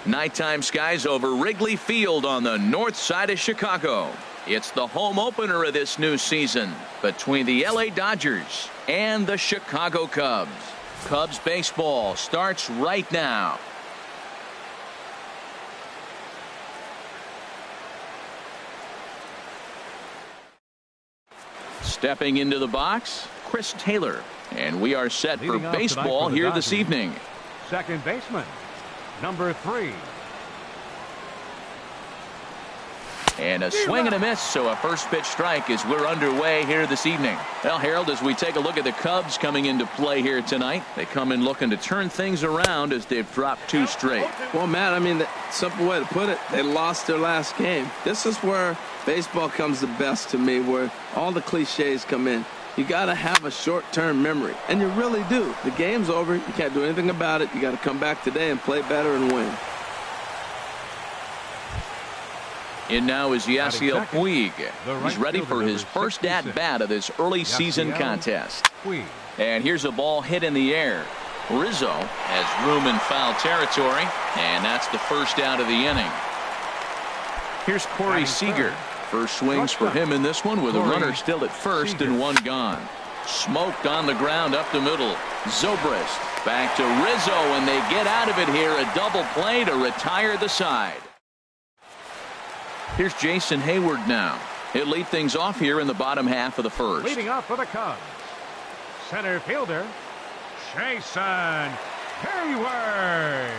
Nighttime skies over Wrigley Field on the north side of Chicago. It's the home opener of this new season between the LA Dodgers and the Chicago Cubs. Cubs baseball starts right now. Stepping into the box, Chris Taylor. And we are set for baseball here this evening. Second baseman, number 3. And a swing and a miss, so a first pitch strike as we're underway here this evening. Well, Harold, as we take a look at the Cubs coming into play here tonight, they come in looking to turn things around as they've dropped 2 straight. Well, Matt, I mean, the simple way to put it, they lost their last game. This is where baseball comes the best to me, where all the cliches come in. You got to have a short-term memory, and you really do. The game's over. You can't do anything about it. You got to come back today and play better and win. In now is Yasiel Puig. He's ready for his first at-bat of this early season contest. And here's a ball hit in the air. Rizzo has room in foul territory, and that's the first out of the inning. Here's Corey Seager. First swings for him in this one with a runner still at first and 1 gone. Smoked on the ground up the middle. Zobrist back to Rizzo, and they get out of it here. A double play to retire the side. Here's Jason Hayward now. He'll lead things off here in the bottom half of the first. Leading off for the Cubs, center fielder Jason Hayward.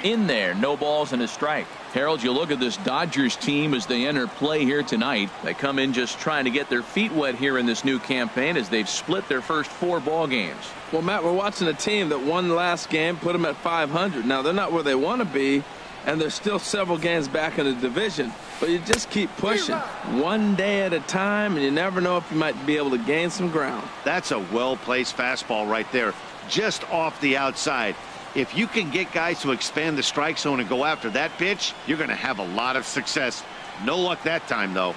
In there, no balls and a strike. Harold, you look at this Dodgers team as they enter play here tonight. They come in just trying to get their feet wet here in this new campaign as they've split their first 4 ball games. Well, Matt, we're watching a team that won the last game, put them at 500. Now, they're not where they want to be, and they're still several games back in the division. But you just keep pushing one day at a time, and you never know if you might be able to gain some ground. That's a well-placed fastball right there, just off the outside. If you can get guys to expand the strike zone and go after that pitch, you're going to have a lot of success. No luck that time, though.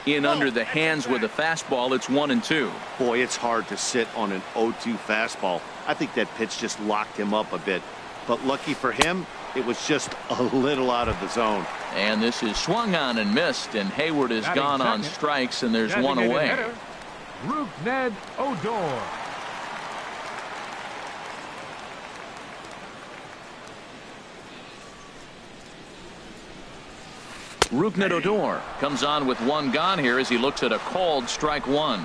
In under the hands with a fastball, it's 1-2. Boy, it's hard to sit on an 0-2 fastball. I think that pitch just locked him up a bit. But lucky for him, it was just a little out of the zone. And this is swung on and missed, and Hayward has gone on strikes, and there's 1 away. Rougned Odor. Rougned Odor comes on with 1 gone here as he looks at a called strike 1.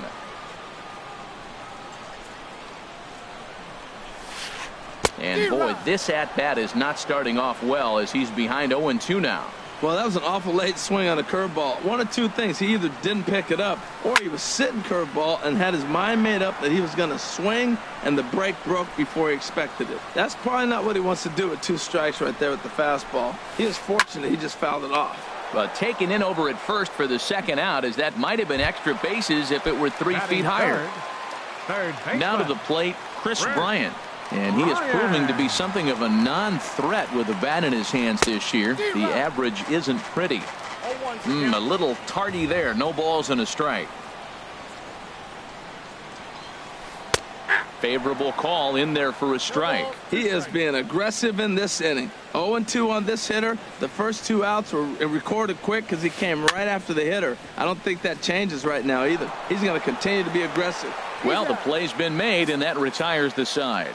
And boy, this at-bat is not starting off well as he's behind 0-2 now. Well, that was an awful late swing on a curveball. One of 2 things. He either didn't pick it up or he was sitting curveball and had his mind made up that he was going to swing, and the break broke before he expected it. That's probably not what he wants to do with 2 strikes right there with the fastball. He was fortunate he just fouled it off. But taken in over at first for the second out, as that might have been extra bases if it were 3 feet higher. Now to the plate, Chris Bryant. And he is proving to be something of a non-threat with a bat in his hands this year. The average isn't pretty. A little tardy there. No balls and a strike. Favorable call in there for a strike. He is being aggressive in this inning. 0-2 on this hitter. The first 2 outs were recorded quick because he came right after the hitter. I don't think that changes right now either. He's going to continue to be aggressive. Well, the play's been made, and that retires the side.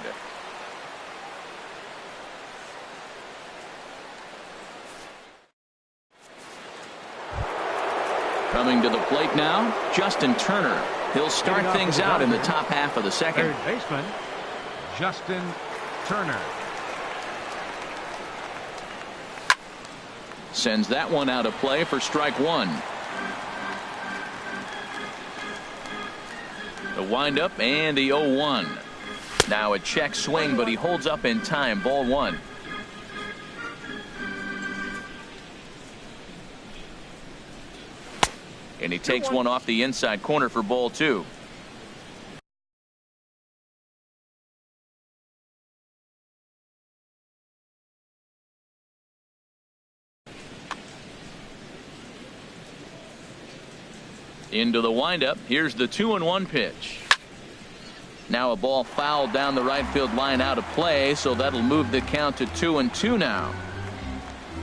Coming to the plate now, Justin Turner. He'll start things out in the top half of the second. Third baseman, Justin Turner. Sends that one out of play for strike 1. The windup and the 0-1. Now a check swing, but he holds up in time. Ball 1. And he takes one off the inside corner for ball 2. Into the windup. Here's the 2-1 pitch. Now a ball fouled down the right field line out of play, so that'll move the count to 2-2 now.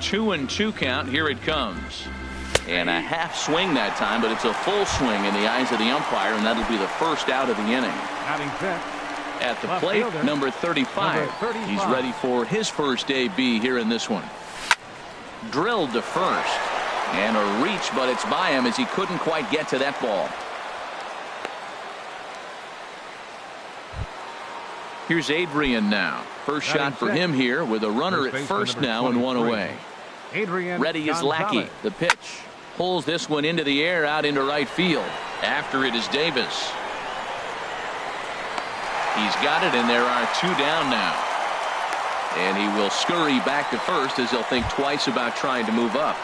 2-2 count. Here it comes. And a half swing that time, but it's a full swing in the eyes of the umpire, and that'll be the first out of the inning. At the plate, number 35. He's ready for his first AB here in this one. Drilled to first. And a reach, but it's by him as he couldn't quite get to that ball. Here's Adrian now. First shot for him here with a runner at first now and one away. Ready is Lackey. The pitch. Pulls this one into the air out into right field. After it is Davis. He's got it, and there are two down now. And he will scurry back to first as he'll think twice about trying to move up.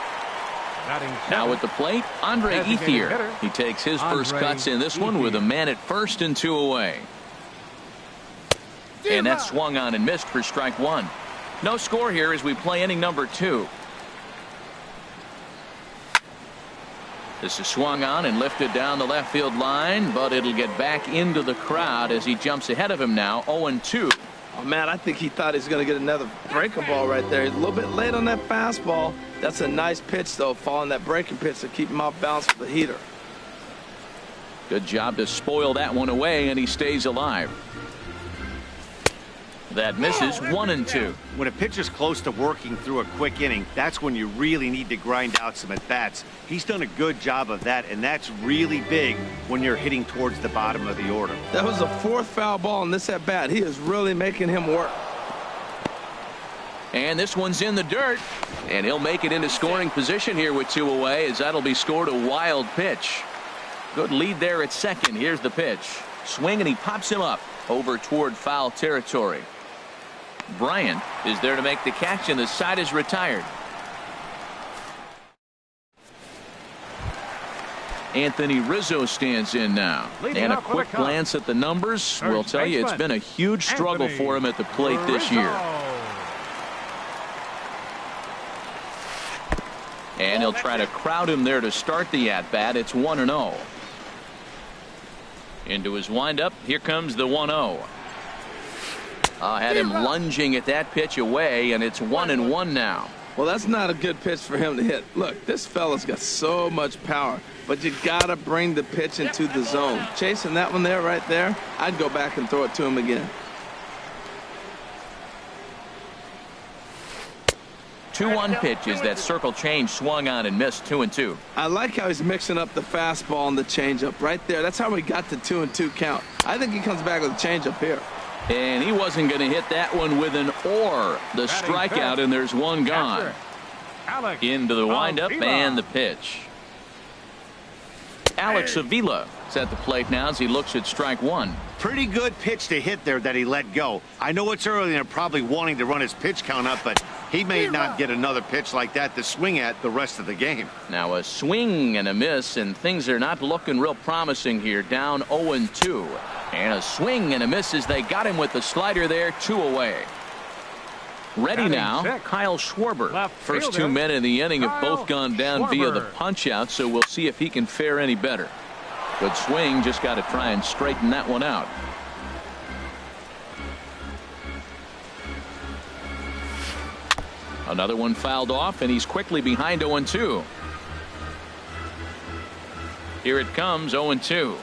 Now at the plate, Andre Ethier. He takes his first cuts in this one with a man at first and two away. And that swung on and missed for strike one. No score here as we play inning number 2. This is swung on and lifted down the left field line, but it'll get back into the crowd as he jumps ahead of him now. 0-2. Oh, man, I think he thought he was going to get another breaking ball right there. He's a little bit late on that fastball. That's a nice pitch, though, following that breaking pitch to keep him off balance with the heater. Good job to spoil that one away, and he stays alive. That misses. 1-2. When a pitcher's close to working through a quick inning, that's when you really need to grind out some at-bats. He's done a good job of that, and that's really big when you're hitting towards the bottom of the order. That was the 4th foul ball in this at-bat. He is really making him work. And this one's in the dirt, and he'll make it into scoring position here with 2 away, as that'll be scored a wild pitch. Good lead there at second. Here's the pitch. Swing, and he pops him up over toward foul territory. Bryant is there to make the catch, and the side is retired. Anthony Rizzo stands in now. And a quick glance at the numbers will tell you it's been a huge struggle for him at the plate this year. And he'll try to crowd him there to start the at-bat. It's 1-0. Into his windup. Here comes the 1-0. Had him lunging at that pitch away, and it's 1-1 now. Well, that's not a good pitch for him to hit. Look, this fella's got so much power, but you got to bring the pitch into the zone. Chasing that one there, right there, I'd go back and throw it to him again. 2-1 pitch is that circle change swung on and missed. 2-2. I like how he's mixing up the fastball and the changeup right there. That's how we got the 2-2 count. I think he comes back with a changeup here. And he wasn't going to hit that one with an or. The strikeout, and there's one gone. Into the windup and the pitch. Alex Avila is at the plate now as he looks at strike one. Pretty good pitch to hit there that he let go. I know it's early and they're probably wanting to run his pitch count up, but he may not get another pitch like that to swing at the rest of the game. Now a swing and a miss, and things are not looking real promising here. Down 0-2. And a swing and a miss as they got him with the slider there. 2 away. Ready now, Kyle Schwarber. First 2 men in the inning have both gone down via the punch out, so we'll see if he can fare any better. Good swing, just got to try and straighten that one out. Another one fouled off, and he's quickly behind 0-2. Here it comes, 0-2.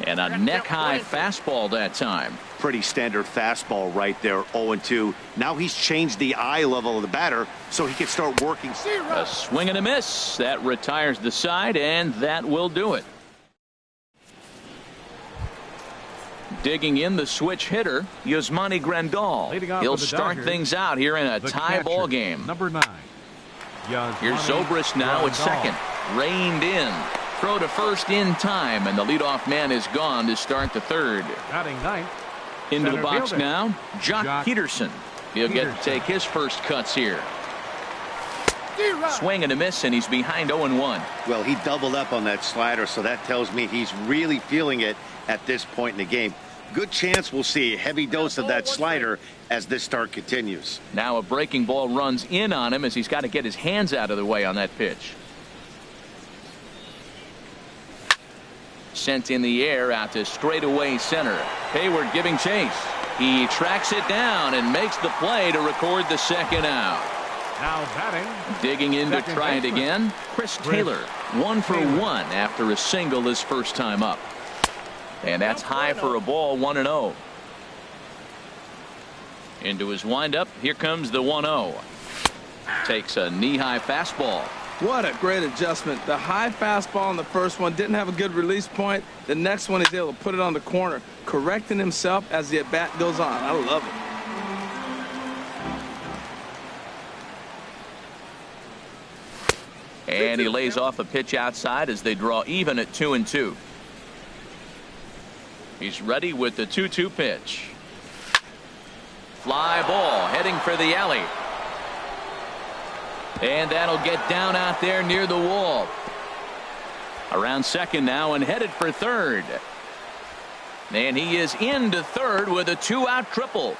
And a neck-high fastball that time. Pretty standard fastball right there, 0-2. Now he's changed the eye level of the batter so he can start working. A swing and a miss. That retires the side, and that will do it. Digging in the switch hitter, Yasmani Grandal. He'll start things out here in a tie ball game. Number 9. Here's Zobrist now at second. Reined in. Throw to first in time, and the leadoff man is gone to start the third. Batting ninth. Into the box now, Jock Peterson. He'll get to take his first cuts here. Swing and a miss, and he's behind 0-1. Well, he doubled up on that slider, so that tells me he's really feeling it at this point in the game. Good chance we'll see a heavy dose of that slider as this start continues. Now a breaking ball runs in on him as he's got to get his hands out of the way on that pitch. sent in the air out to straightaway center. Hayward giving chase. He tracks it down and makes the play to record the second out. Now batting. Digging in to try it again. Chris Taylor, 1 for 1 after a single his first time up. And that's high for a ball, 1-0. Into his windup. Here comes the 1-0. Takes a knee-high fastball. What a great adjustment. The high fastball in the first one didn't have a good release point. The next one he's able to put it on the corner, correcting himself as the at-bat goes on. I love it. And he lays off a pitch outside as they draw even at 2-2. He's ready with the 2-2 pitch. Fly ball heading for the alley. And that'll get down out there near the wall. Around second now and headed for third. And he is into third with a 2-out triple.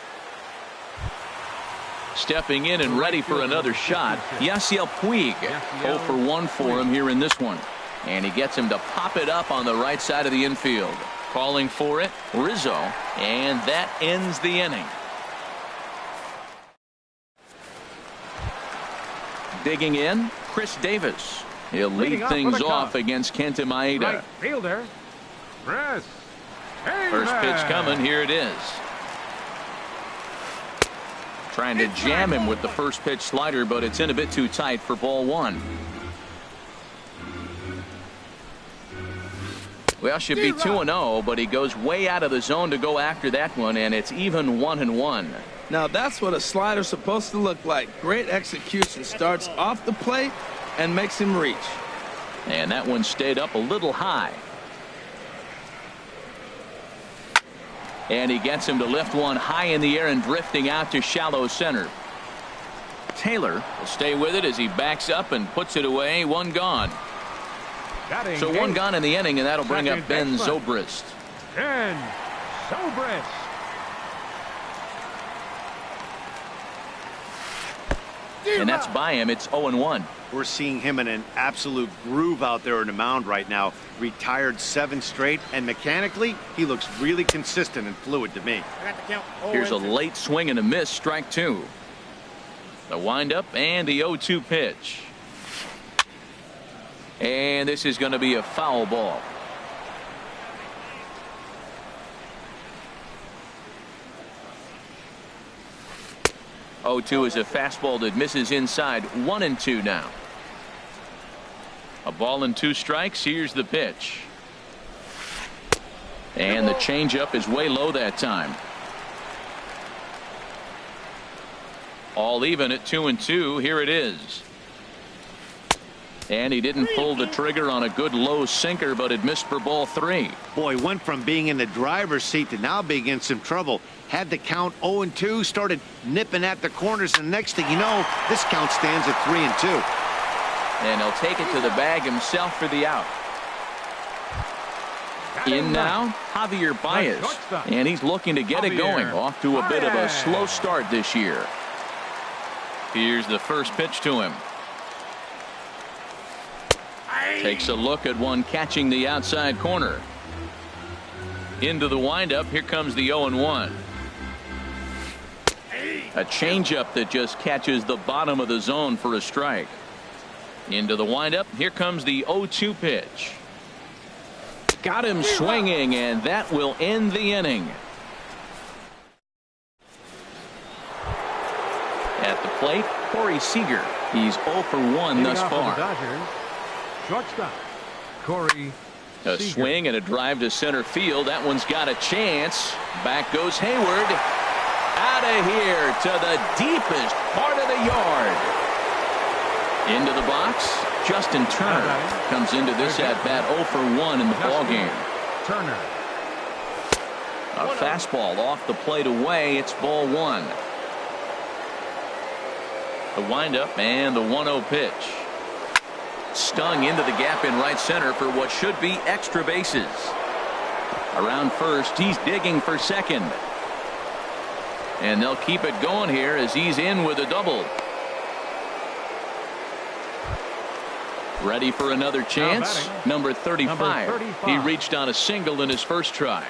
Stepping in and ready for another shot, Yasiel Puig. 0 for 1 for him here in this one. And he gets him to pop it up on the right side of the infield. Calling for it, Rizzo. And that ends the inning. Digging in, Chris Davis. He'll lead things off against Kenta Maeda. Right fielder, Chris Davis. First pitch coming. Here it is. Trying to jam him with the first pitch slider, but it's in a bit too tight for ball 1. Well, should be 2-0, but he goes way out of the zone to go after that one, and it's even 1-1. Now that's what a slider's supposed to look like. Great execution. Starts off the plate and makes him reach. And that one stayed up a little high. And he gets him to lift one high in the air and drifting out to shallow center. Taylor will stay with it as he backs up and puts it away. One gone. So one gone in the inning, and that'll bring up Ben Zobrist. Ben Zobrist. And that's by him. It's 0-1. We're seeing him in an absolute groove out there in the mound right now. Retired 7 straight, and mechanically, he looks really consistent and fluid to me. Here's a late swing and a miss, strike 2. The windup and the 0-2 pitch. And this is going to be a foul ball. Oh, 2 is a fastball that misses inside. 1-2 now. A ball and 2 strikes. Here's the pitch. And the changeup is way low that time. All even at 2-2. Here it is. And he didn't pull the trigger on a good low sinker, but it missed for ball 3. Boy, went from being in the driver's seat to now being in some trouble. Had the count 0-2, started nipping at the corners, and next thing you know, this count stands at 3-2. And he'll take it to the bag himself for the out. In now, Javier Baez. And he's looking to get it going. Off to a bit of a slow start this year. Here's the first pitch to him. Takes a look at one catching the outside corner. Into the windup. Here comes the 0-1. A changeup that just catches the bottom of the zone for a strike. Into the windup. Here comes the 0-2 pitch. Got him swinging, and that will end the inning. At the plate, Corey Seager. He's 0 for 1 thus far. Shortstop, Corey A Seager. swing and a drive to center field. That one's got a chance. Back goes Hayward. Out of here to the deepest part of the yard. Into the box. Justin Turner comes into this at bat 0 for 1 in the ballgame. Turner. A fastball off the plate away. It's ball 1. The windup and the 1-0 pitch. Stung into the gap in right center for what should be extra bases. Around first, he's digging for second. And they'll keep it going here as he's in with a double. Ready for another chance. Number 35. He reached on a single in his first try.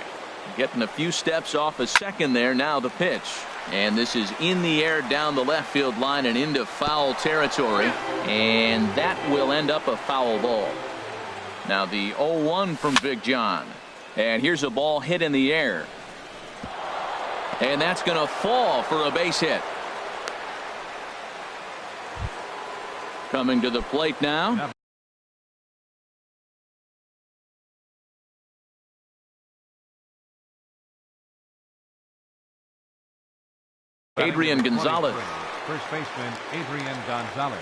Getting a few steps off a second there. Now the pitch. And this is in the air down the left field line and into foul territory. And that will end up a foul ball. Now the 0-1 from Big John. And here's a ball hit in the air. And that's going to fall for a base hit. Coming to the plate now. Adrian Gonzalez. First baseman Adrian Gonzalez.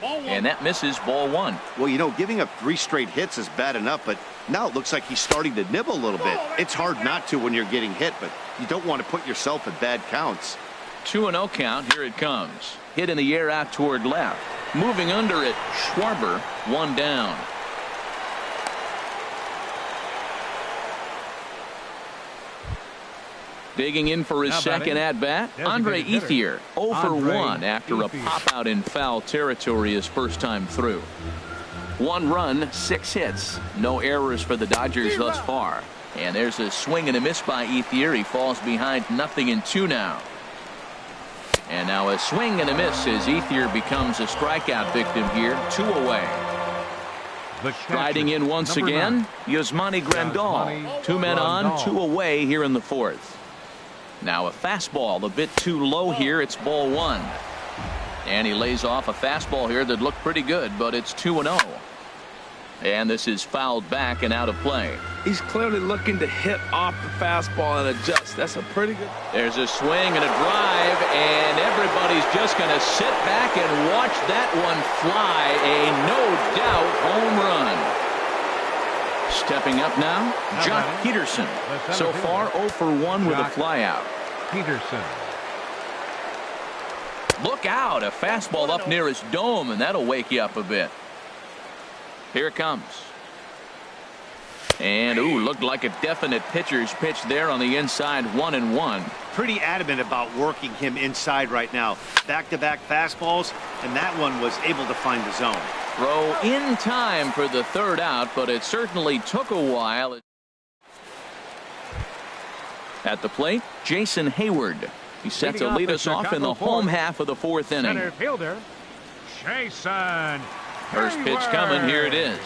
And that misses, ball one. Well, you know, giving up 3 straight hits is bad enough, but now it looks like he's starting to nibble a little bit. It's hard not to when you're getting hit, but you don't want to put yourself in bad counts. 2-0 count. Here it comes. Hit in the air out toward left. Moving under it, Schwarber, 1 down. Digging in for his second at-bat, Andre Ethier, 0 for 1 after a pop-out in foul territory his first time through. 1 run, 6 hits. No errors for the Dodgers thus far. And there's a swing and a miss by Ethier. He falls behind 0-2 now. And now a swing and a miss as Ethier becomes a strikeout victim here. 2 away. Striding in once again, Yasmani Grandal. 2 men on, 2 away here in the 4th. Now a fastball a bit too low here. It's ball 1. And he lays off a fastball here that looked pretty good, but it's 2-0. And this is fouled back and out of play. He's clearly looking to hit off the fastball and adjust. That's a pretty good. There's a swing and a drive, and everybody's just going to sit back and watch that one fly. A no-doubt home run. Stepping up now, Jock Peterson. So far 0 for 1 with a flyout. Peterson. Look out, a fastball up near his dome, and that'll wake you up a bit. Here it comes. And ooh, looked like a definite pitcher's pitch there on the inside. 1-1. Pretty adamant about working him inside right now. Back-to-back fastballs, and that one was able to find the zone. Throw in time for the 3rd out, but it certainly took a while. At the plate, Jason Hayward. He's set to lead us off in the home half of the 4th inning. Center fielder, Jason First pitch coming. Here it is.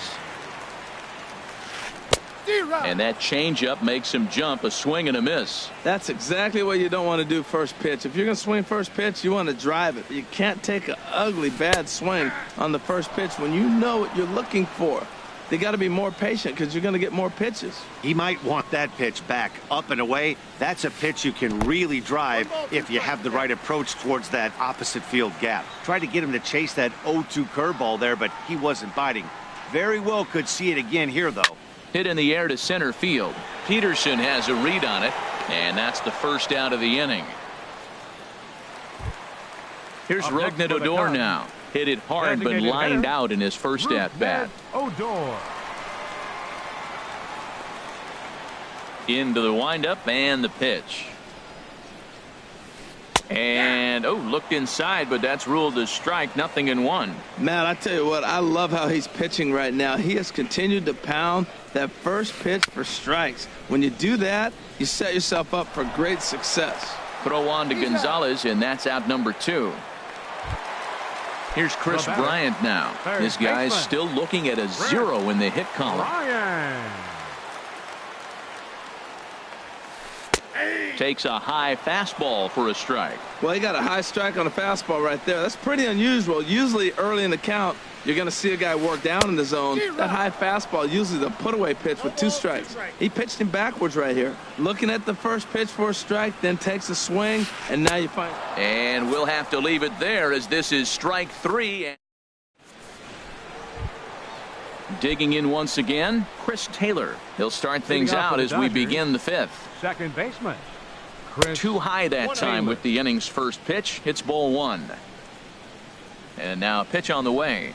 And that changeup makes him jump. A swing and a miss. That's exactly what you don't want to do first pitch. If you're going to swing first pitch, you want to drive it. You can't take an ugly, bad swing on the first pitch when you know what you're looking for. They got to be more patient because you're going to get more pitches. He might want that pitch back, up and away. That's a pitch you can really drive if you have the right approach towards that opposite field gap. Try to get him to chase that 0-2 curveball there, but he wasn't biting. Very well could see it again here, though. Hit in the air to center field. Peterson has a read on it, and that's the first out of the inning. Here's Rougned Odor now. Hit it hard, but lined out in his first at-bat. Odor. Into the windup and the pitch. And looked inside, but that's ruled as strike. 0-1. Matt, I tell you what, I love how he's pitching right now. He has continued to pound that first pitch for strikes. When you do that, you set yourself up for great success. Throw on to Gonzalez, and that's out number 2. Here's Chris Bryant now. This guy's still looking at a 0 in the hit column. Takes a high fastball for a strike. Well, he got a high strike on a fastball right there. That's pretty unusual. Usually early in the count, you're going to see a guy work down in the zone. That high fastball, usually the put-away pitch with 2 strikes. He pitched him backwards right here. Looking at the first pitch for a strike, then takes a swing, and now you find. And we'll have to leave it there as this is strike 3. Digging in once again, Chris Taylor. He'll start things out as we begin the 5th. Second baseman. Too high that time with the inning's first pitch. It's ball 1. And now a pitch on the way.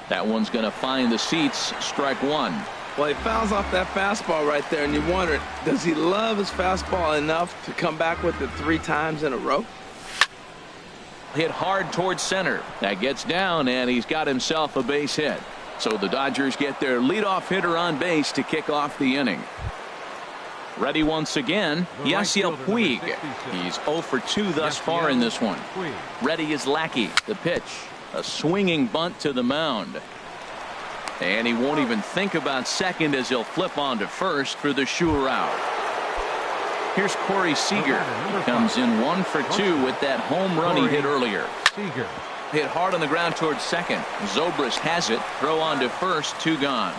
That one's going to find the seats. Strike 1. Well, he fouls off that fastball right there, and you wonder, does he love his fastball enough to come back with it 3 times in a row? hit hard towards center. That gets down, and he's got himself a base hit. So the Dodgers get their leadoff hitter on base to kick off the inning. Ready once again, Yasiel Puig. He's 0 for 2 thus far in this one. Ready is Lackey. The pitch. A swinging bunt to the mound. And he won't even think about second as he'll flip on to first for the sure out. Here's Corey Seager. He comes in 1 for 2 with that home run he hit earlier. Seager hit hard on the ground towards second. Zobrist has it. Throw on to first. 2 gone.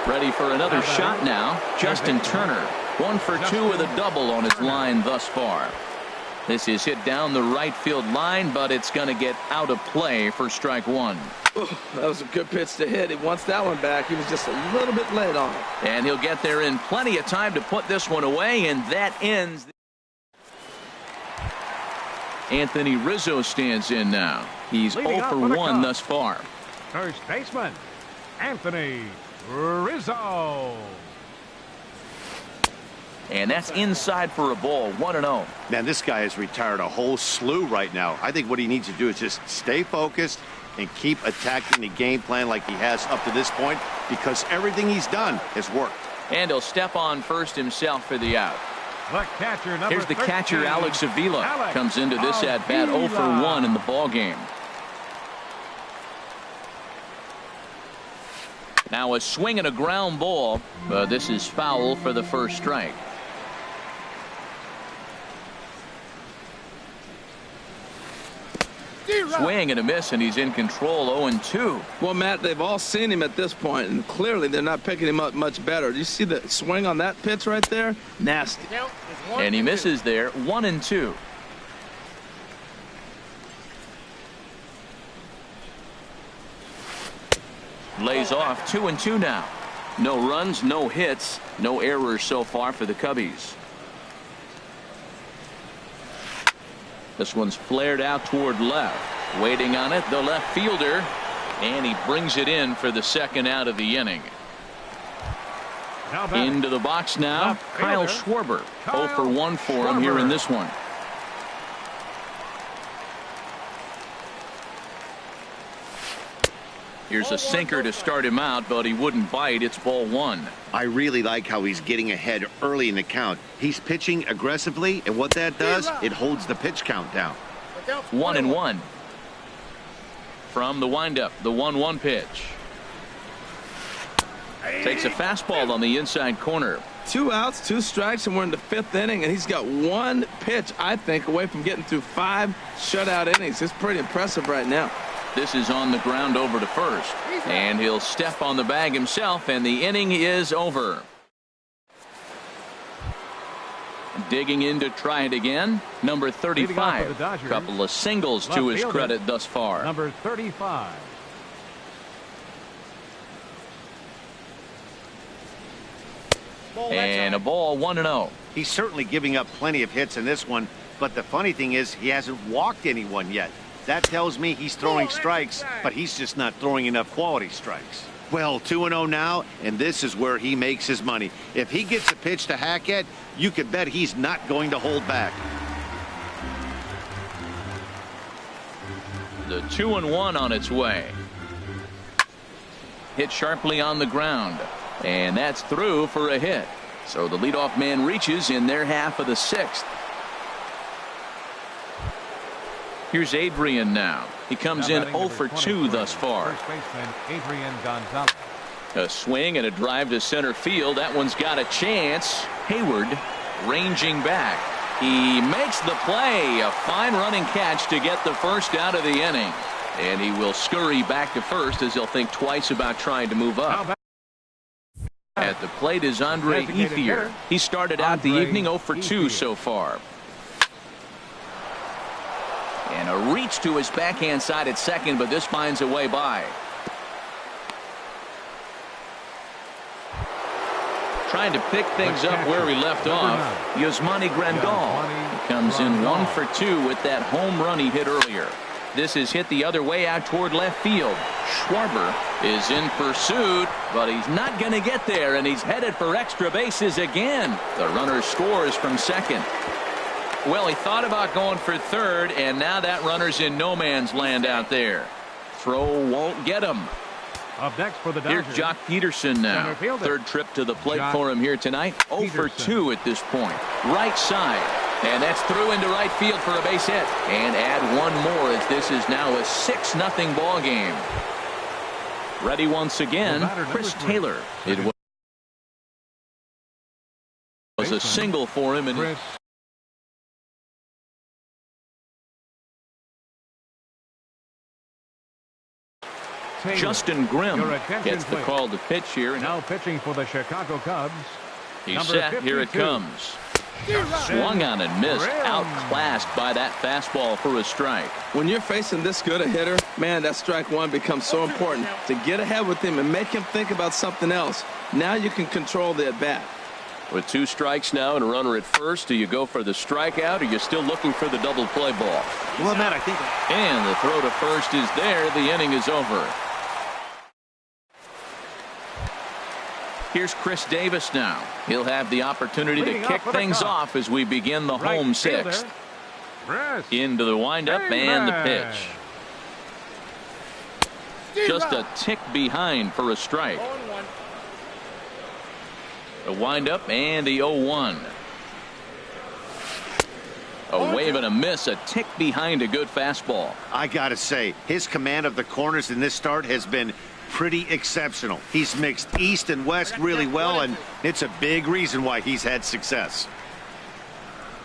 Ready for another shot now. Justin Turner. 1 for 2 with a double on his line thus far. This is hit down the right field line, but it's going to get out of play for strike 1. That was a good pitch to hit. He wants that one back. He was just a little bit late on it. And he'll get there in plenty of time to put this one away, and that ends. Anthony Rizzo stands in now. He's 0 for 1 thus far. First baseman, Anthony Rizzo. And that's inside for a ball. 1-0. Man, this guy has retired a whole slew right now. I think what he needs to do is just stay focused and keep attacking the game plan like he has up to this point, because everything he's done has worked. And he'll step on first himself for the out. The catcher, number Here's the 13, catcher, Alex Avila. Comes into this at bat 0 for 1 in the ball game. Now a swing and a ground ball. This is foul for the first strike. Swing and a miss, and he's in control. 0-2. Well, Matt, they've all seen him at this point, and clearly they're not picking him up much better. Do you see the swing on that pitch right there? Nasty. And he misses there. 1-2. Lays off. 2-2 now. No runs, no hits, no errors so far for the Cubbies. This one's flared out toward left. Waiting on it, the left fielder. And he brings it in for the second out of the inning. Into the box now, Kyle Schwarber. 0 for 1 for him here in this one. Here's a sinker to start him out, but he wouldn't bite. It's ball 1. I really like how he's getting ahead early in the count. He's pitching aggressively, and what that does, it holds the pitch count down. 1-1. From the windup, the 1-1 pitch. Takes a fastball on the inside corner. 2 outs, 2 strikes, and we're in the 5th inning, and he's got 1 pitch, I think, away from getting through 5 shutout innings. It's pretty impressive right now. This is on the ground over to first, and he'll step on the bag himself, and the inning is over. Digging in to try it again, number 35. Couple of singles to his credit thus far. Number 35. And a ball. 1-0. He's certainly giving up plenty of hits in this one, but the funny thing is he hasn't walked anyone yet. That tells me he's throwing strikes, but he's just not throwing enough quality strikes. Well, 2-0 now, and this is where he makes his money. If he gets a pitch to hack at, you could bet he's not going to hold back. The 2-1 on its way. Hit sharply on the ground, and that's through for a hit. So the leadoff man reaches in their half of the 6th. Here's Adrian now. He comes in 0 for 2 thus far. First baseman Adrian Gonzalez. A swing and a drive to center field. That one's got a chance. Hayward ranging back. He makes the play. A fine running catch to get the first out of the inning. And he will scurry back to first as he'll think twice about trying to move up. At the plate is Andre Ethier. He started out the evening 0 for 2 so far. And a reach to his backhand side at second, but this finds a way by. Trying to pick things up where he left off. Yasmani Grandal. He comes in 1 for 2 with that home run he hit earlier. This is hit the other way out toward left field. Schwarber is in pursuit, but he's not going to get there, and he's headed for extra bases again. The runner scores from second. Well, he thought about going for third, and now that runner's in no man's land out there. Throw won't get him. Up next for the Dodgers, here's Jock Peterson now. Third trip to the plate for him here tonight. 0 for 2 at this point. Right side. And that's through into right field for a base hit. And add one more as this is now a 6-0 ball game. Ready once again, Chris Taylor. It was a single for him. And Justin Grimm gets the call to pitch here. Now pitching for the Chicago Cubs. He's set. 52. Here it comes. Swung on and missed. Outclassed by that fastball for a strike. When you're facing this good a hitter, man, that strike one becomes so important. To get ahead with him and make him think about something else. Now you can control the at-bat. With 2 strikes now and a runner at first, do you go for the strikeout or you're still looking for the double play ball? Well, Matt, I think. And the throw to first is there. The inning is over. Here's Chris Davis now. He'll have the opportunity to kick things off as we begin the home 6th. Into the windup and the pitch. Just a tick behind for a strike. A windup and the 0-1. A wave and a miss, a tick behind a good fastball. I gotta say, his command of the corners in this start has been pretty exceptional. He's mixed east and west really well, and it's a big reason why he's had success.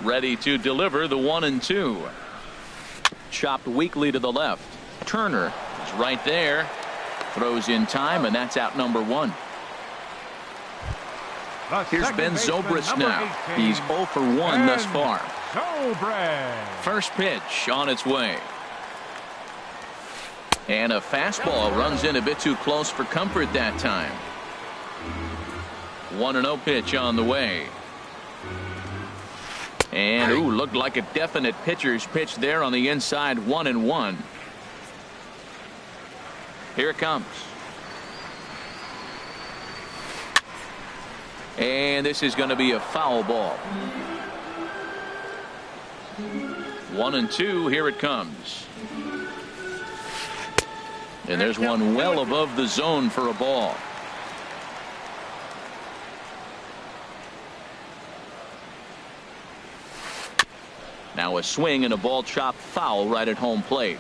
Ready to deliver the 1-2. Chopped weakly to the left. Turner is right there. Throws in time, and that's out number 1. Here's Ben Zobrist now. He's 0 for 1 thus far. First pitch on its way. And a fastball runs in a bit too close for comfort that time. 1-0 pitch on the way. And looked like a definite pitcher's pitch there on the inside. 1-1. Here it comes. And this is going to be a foul ball. 1-2. Here it comes. And there's one well above the zone for a ball. Now a swing and a ball chopped foul right at home plate.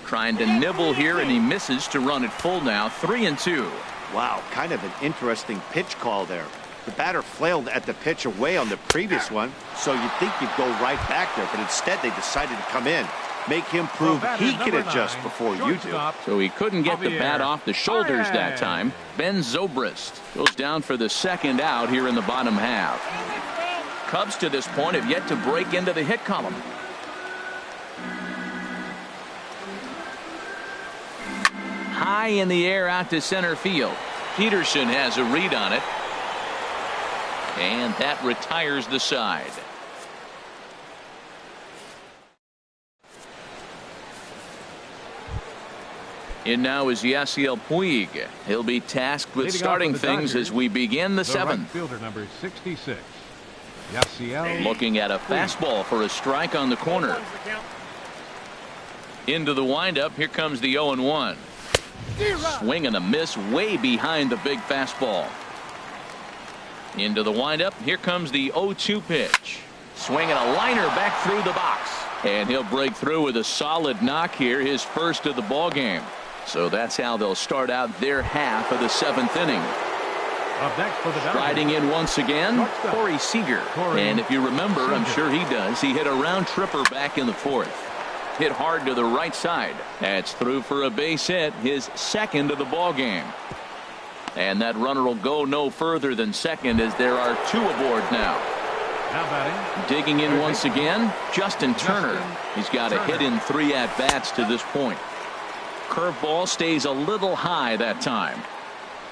Trying to nibble here, and he misses to run it full now. 3-2. Wow, kind of an interesting pitch call there. The batter flailed at the pitch away on the previous one, so you'd think you'd go right back there, but instead they decided to come in. Make him prove he can adjust before you do. So he couldn't get the bat off the shoulders that time. Ben Zobrist goes down for the second out here in the bottom half. Cubs to this point have yet to break into the hit column. High in the air out to center field. Peterson has a read on it. And that retires the side. In now is Yasiel Puig. He'll be tasked with starting things as we begin the 7th. Right fielder number 66. Yasiel. Looking at a fastball for a strike on the corner. Into the windup. Here comes the 0-1. Swing and a miss way behind the big fastball. Into the windup. Here comes the 0-2 pitch. Swinging a liner back through the box. And he'll break through with a solid knock here, his first of the ball game. So that's how they'll start out their half of the 7th inning. Up next for the Dodgers. Riding in once again, Corey Seager. And if you remember, I'm sure he does, he hit a round tripper back in the 4th. Hit hard to the right side. That's through for a base hit, his second of the ball game. And that runner will go no further than second as there are 2 aboard now. Now batting. Digging in once again, Justin Turner. He's got a hit in 3 at-bats to this point. Curveball stays a little high that time.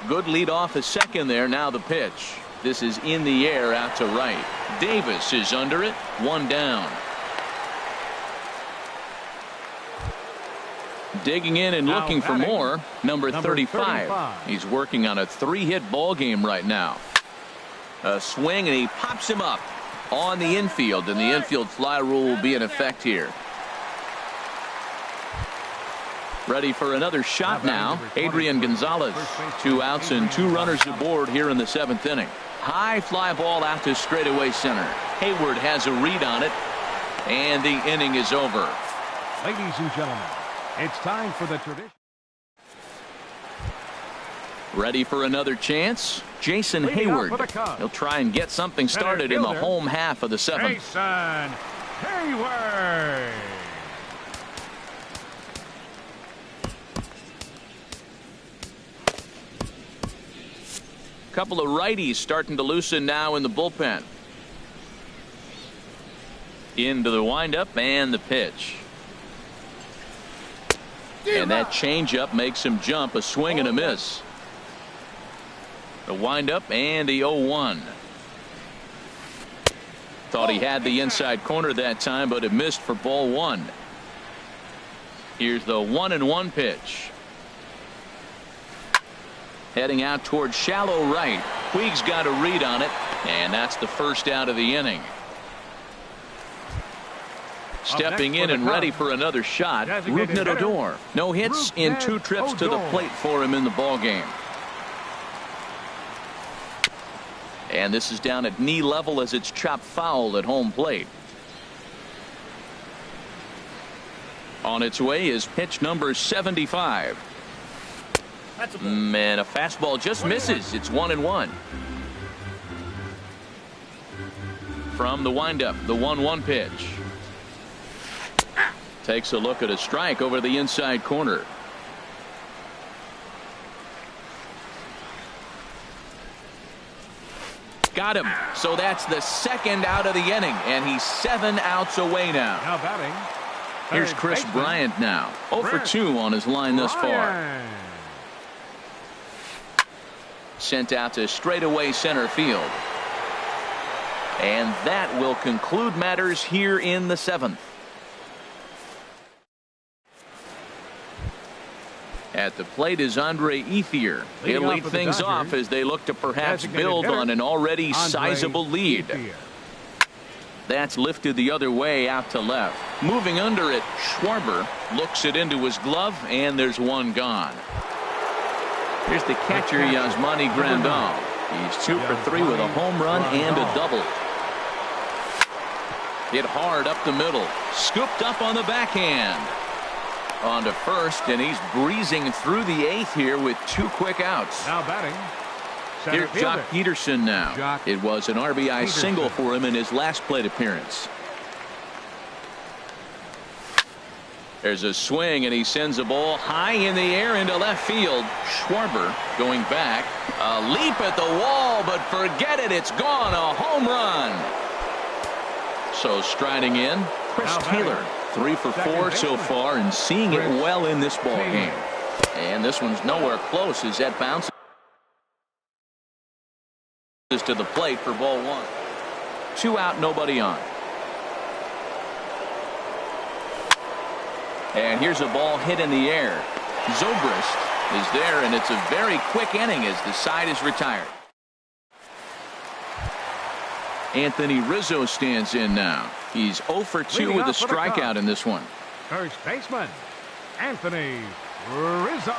Good lead off the second there. Now the pitch. This is in the air out to right. Davis is under it. 1 down. Digging in and looking for more, number 35. He's working on a 3-hit ball game right now. A swing, and he pops him up on the infield, and the infield fly rule will be in effect here. Ready for another shot now. Adrian Gonzalez. 2 outs and 2 runners aboard here in the 7th inning. High fly ball out to straightaway center. Hayward has a read on it, and the inning is over. Ladies and gentlemen, it's time for the tradition. Ready for another chance? Jason Hayward. He'll try and get something started in the home half of the 7th. Jason Hayward. Couple of righties starting to loosen now in the bullpen. Into the windup and the pitch. And that changeup makes him jump. A swing and a miss. The windup and the 0-1. Thought he had the inside corner that time, but it missed for ball 1. Here's the 1-1 pitch. Heading out towards shallow right. Puig's got a read on it, and that's the first out of the inning. Stepping in and ready for another shot, Rougned Odor. No hits in 2 trips to the plate for him in the ball game. And this is down at knee level as it's chopped foul at home plate. On its way is pitch number 75. Man, a fastball just misses. It's 1-1. From the windup, the 1-1 pitch. Takes a look at a strike over the inside corner. Got him. So that's the 2nd out of the inning, and he's 7 outs away now. Now batting. Here's Chris Bryant now. 0 for 2 on his line thus far. Sent out to straightaway center field. And that will conclude matters here in the 7th. At the plate is Andre Ethier. He'll lead things off as they look to perhaps build on an already sizable lead. That's lifted the other way out to left. Moving under it, Schwarber looks it into his glove, and there's one gone. Here's the catcher, Yasmani Grandal. He's 2 for 3 with a home run and a double. Hit hard up the middle. Scooped up on the backhand. On to first, and he's breezing through the 8th here with 2 quick outs. Now batting. Here's Jock Peterson now. It was an RBI single for him in his last plate appearance. There's a swing, and he sends a ball high in the air into left field. Schwarber going back. A leap at the wall, but forget it. It's gone. A home run. So striding in, Chris Taylor. 3 for 4 so far, and seeing it well in this ball game. And this one's nowhere close as that bounces to the plate for ball 1. 2 out, nobody on. And here's a ball hit in the air. Zobrist is there, and it's a very quick inning as the side is retired. Anthony Rizzo stands in now. He's 0 for 2 with a strikeout in this one. First baseman, Anthony Rizzo.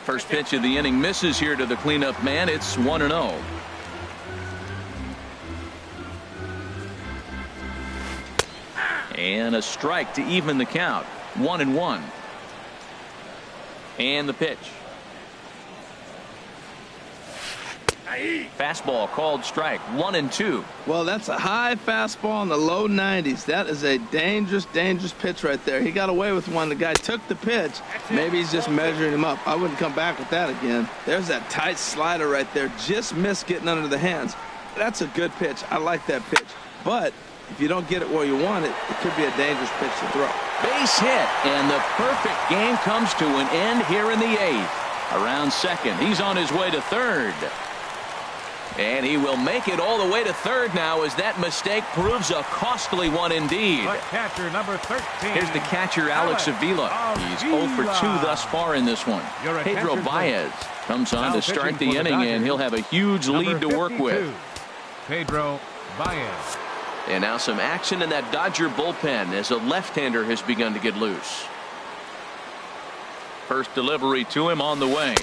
First pitch of the inning misses here to the cleanup man. It's 1-0. And a strike to even the count. 1-1. And the pitch. Fastball called strike. 1-2. Well, that's a high fastball in the low 90s. That is a dangerous pitch right there. He got away with one. The guy took the pitch. Maybe he's just measuring him up. I wouldn't come back with that again. There's that tight slider right there. Just missed getting under the hands. That's a good pitch. I like that pitch. But if you don't get it where you want it, it could be a dangerous pitch to throw. Base hit, and the perfect game comes to an end here in the 8th. Around second, he's on his way to third. And he will make it all the way to third now as that mistake proves a costly one indeed. The catcher, number 13. Here's the catcher, Alex Avila. He's 0 for 2 thus far in this one. Pedro Baez comes on to start the inning, and he'll have a huge lead to work with. Pedro Baez. And now some action in that Dodger bullpen as a left-hander has begun to get loose. First delivery to him on the way.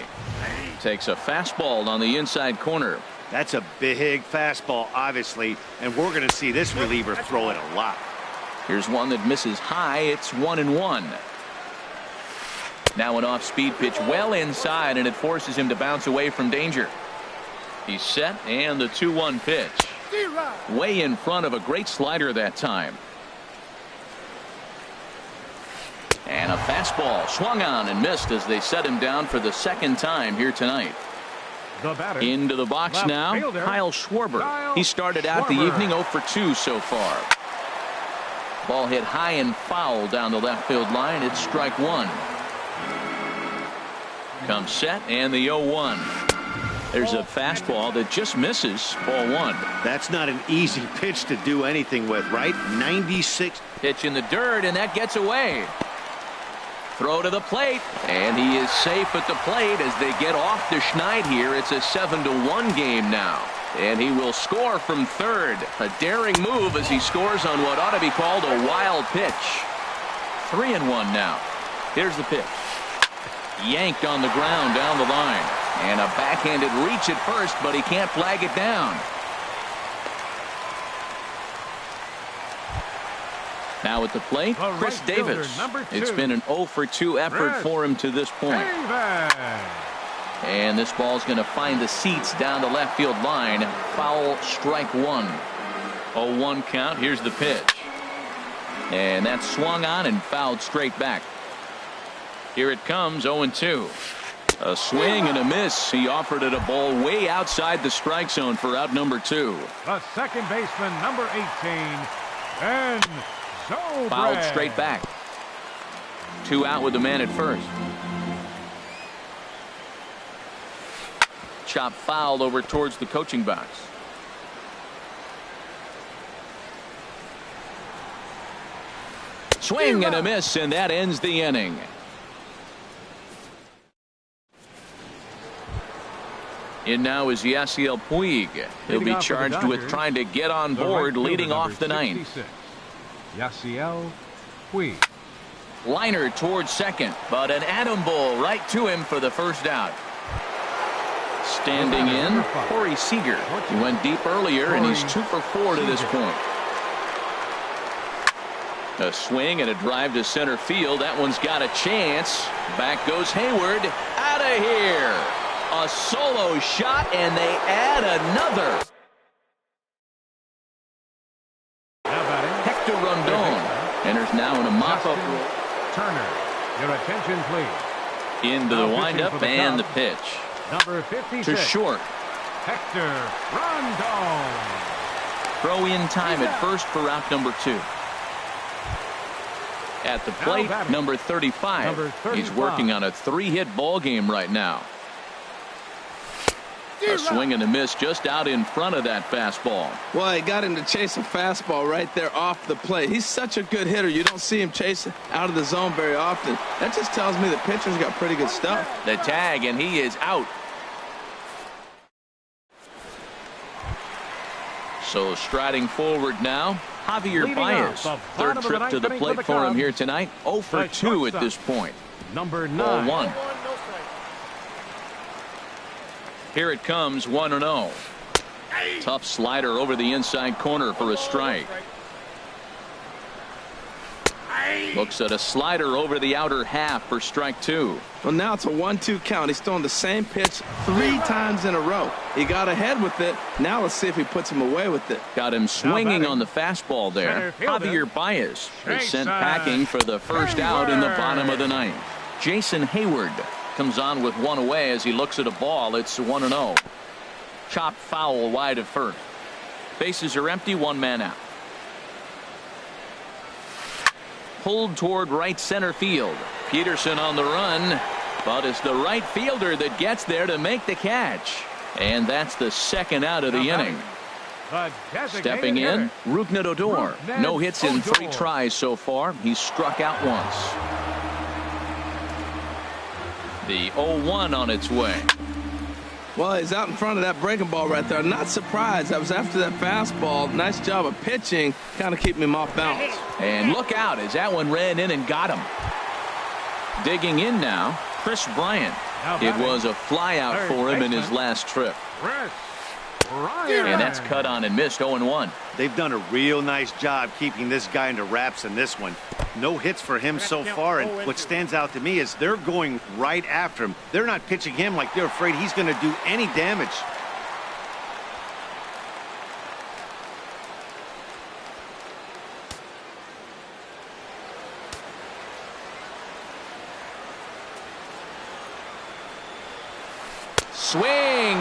Takes a fastball on the inside corner. That's a big fastball, obviously, and we're going to see this reliever throw it a lot. Here's one that misses high. It's 1-1. Now an off-speed pitch well inside, and it forces him to bounce away from danger. He's set, and the 2-1 pitch. Way in front of a great slider that time. And a fastball swung on and missed as they set him down for the second time here tonight. Into the box now, Kyle Schwarber. He started out the evening 0 for 2 so far. Ball hit high and foul down the left field line. It's strike one. Comes set and the 0-1. There's a fastball that just misses, ball one. That's not an easy pitch to do anything with, right? 96. Pitch in the dirt, and that gets away. Throw to the plate, and he is safe at the plate as they get off to Schneid here. It's a 7-1 game now, and he will score from third. A daring move as he scores on what ought to be called a wild pitch. 3-1 now. Here's the pitch. Yanked on the ground down the line, and a backhanded reach at first, but he can't flag it down. Now at the plate, Chris Davis. It's been an 0 for 2 effort for him to this point. And this ball's going to find the seats down the left field line. Foul, strike one. 0-1 count. Here's the pitch. And that's swung on and fouled straight back. Here it comes, 0-2. A swing and a miss. He offered it a ball way outside the strike zone for out number 2. The second baseman, number 18, and fouled straight back. 2 out with the man at first. Chop fouled over towards the coaching box. Swing and a miss, and that ends the inning. In now is Yasiel Puig. He'll be charged with trying to get on board, leading off the ninth. Yasiel Puig. Liner towards second, but an atom ball right to him for the first out. Standing in, Corey Seager. He went deep earlier, and he's 2 for 4 to this point. A swing and a drive to center field. That one's got a chance. Back goes Hayward. Out of here. A solo shot, and they add another. Hector Rondon enters now in a mop-up role. Turner, your attention, please. Into the windup and the pitch. Number 56. To short. Hector Rondon. Throw in time at first for out number 2. At the plate, number 35. He's working on a 3-hit ball game right now. A swing and a miss just out in front of that fastball. Well, he got him to chase a fastball right there off the plate. He's such a good hitter. You don't see him chase out of the zone very often. That just tells me the pitcher's got pretty good stuff. The tag, and he is out. So striding forward now, Javier Baez. Third trip to the plate for him here tonight. 0 for 2 at this point. Number 9. 1. Here it comes, 1-0. Tough slider over the inside corner for a strike. Looks at a slider over the outer half for strike 2. Well, now it's a 1-2 count. He's throwing the same pitch 3 times in a row. He got ahead with it. Now let's see if he puts him away with it. Got him swinging on the fastball there. Javier Baez is sent packing for the first out in the bottom of the ninth. Jason Hayward comes on with one away as he looks at a ball. It's 1-0. Chopped foul wide of first. Bases are empty, 1 man out. Pulled toward right center field. Peterson on the run, but it's the right fielder that gets there to make the catch. And that's the second out of the inning. Stepping in, Rougned Odor. No hits in 3 tries so far. He's struck out once. The 0-1 on its way. Well, he's out in front of that breaking ball right there. Not surprised. I was after that fastball. Nice job of pitching, kind of keeping him off balance. And look out as that one ran in and got him. Digging in now, Chris Bryant. It was a fly out for him in his last trip. And that's cut on and missed. 0-1. They've done a real nice job keeping this guy under wraps in this one. No hits for him so far, and what stands out to me is they're going right after him. They're not pitching him like they're afraid he's going to do any damage. Swing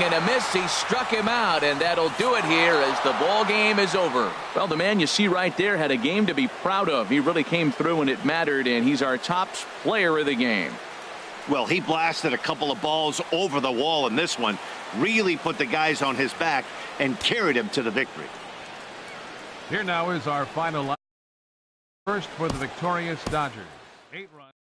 and a miss. He struck him out, and that'll do it here as the ball game is over. Well, the man you see right there had a game to be proud of. He really came through when it mattered, and he's our top player of the game. Well, he blasted a couple of balls over the wall in this one, really put the guys on his back and carried him to the victory. Here now is our final line. First for the victorious Dodgers. 8 runs.